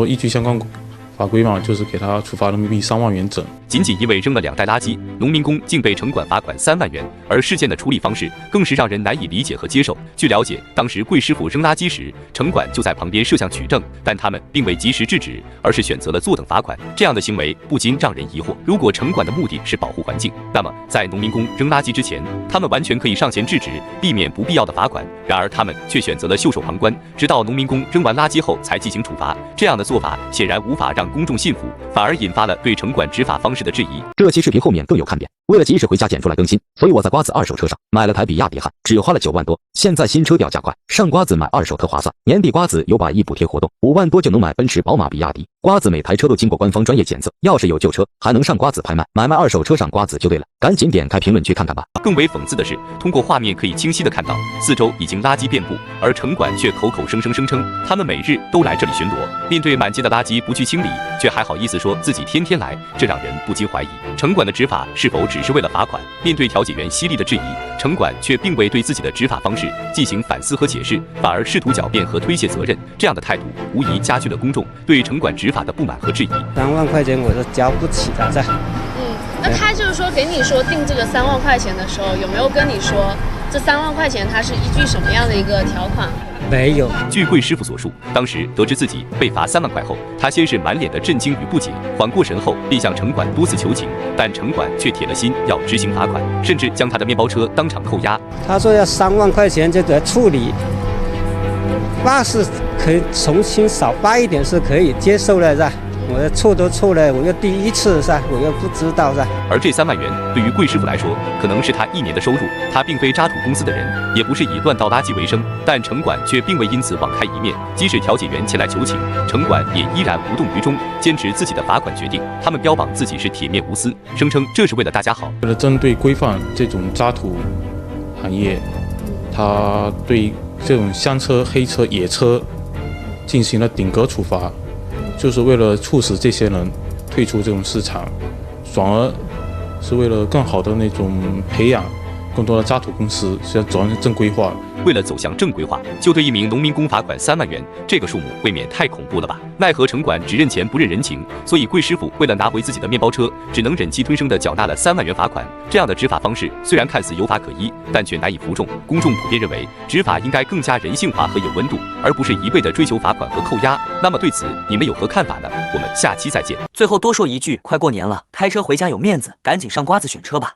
依据相关法规嘛，就是给他处罚人民币3万元整。仅因为扔了2袋垃圾，农民工竟被城管罚款3万元，而事件的处理方式更是让人难以理解和接受。据了解，当时贵师傅扔垃圾时，城管就在旁边摄像取证，但他们并未及时制止，而是选择了坐等罚款。这样的行为不禁让人疑惑：如果城管的目的是保护环境，那么在农民工扔垃圾之前，他们完全可以上前制止，避免不必要的罚款。然而他们却选择了袖手旁观，直到农民工扔完垃圾后才进行处罚。这样的做法显然无法让公众信服，反而引发了对城管执法方式的质疑。这期视频后面更有看点，为了及时回家剪出来更新，所以我在瓜子二手车上买了台比亚迪汉，只花了9万多。现在新车掉价快，上瓜子买二手特划算。年底瓜子有100亿补贴活动，5万多就能买奔驰、宝马、比亚迪。瓜子每台车都经过官方专业检测，要是有旧车，还能上瓜子拍卖。买卖二手车上瓜子就对了，赶紧点开评论区看看吧。更为讽刺的是，通过画面可以清晰地看到，四周已经垃圾遍布，而城管却口口声声他们每日都来这里巡逻。面对满街的垃圾不去清理，却还好意思说自己天天来，这让人不禁怀疑，城管的执法是否只是为了罚款？面对调解员犀利的质疑，城管却并未对自己的执法方式进行反思和解释，反而试图狡辩和推卸责任。这样的态度无疑加剧了公众对城管执法的不满和质疑。3万块钱我都交不起了，这。那他就是说给你说定这个3万块钱的时候，有没有跟你说这3万块钱它是依据什么样的一个条款？没有。据贵师傅所述，当时得知自己被罚3万块后，他先是满脸的震惊与不解，缓过神后便向城管多次求情，但城管却铁了心要执行罚款，甚至将他的面包车当场扣押。他说要3万块钱这个处理，罚是可以重新少罚一点是可以接受的，是吧？我的错都错了，我又第一次是吧？我又不知道是吧？而这3万元对于贵师傅来说，可能是他1年的收入。他并非渣土公司的人，也不是以乱倒垃圾为生，但城管却并未因此网开一面。即使调解员前来求情，城管也依然无动于衷，坚持自己的罚款决定。他们标榜自己是铁面无私，声称这是为了大家好。为了针对规范这种渣土行业，他对这种香车、黑车、野车进行了顶格处罚。就是为了促使这些人退出这种市场，转而是为了更好的那种培养更多的渣土公司，是要走向正规化。为了走向正规化，就对一名农民工罚款3万元，这个数目未免太恐怖了吧？奈何城管只认钱不认人情，所以贵师傅为了拿回自己的面包车，只能忍气吞声地缴纳了3万元罚款。这样的执法方式虽然看似有法可依，但却难以服众。公众普遍认为，执法应该更加人性化和有温度，而不是一味地追求罚款和扣押。那么对此你们有何看法呢？我们下期再见。最后多说一句，快过年了，开车回家有面子，赶紧上瓜子选车吧。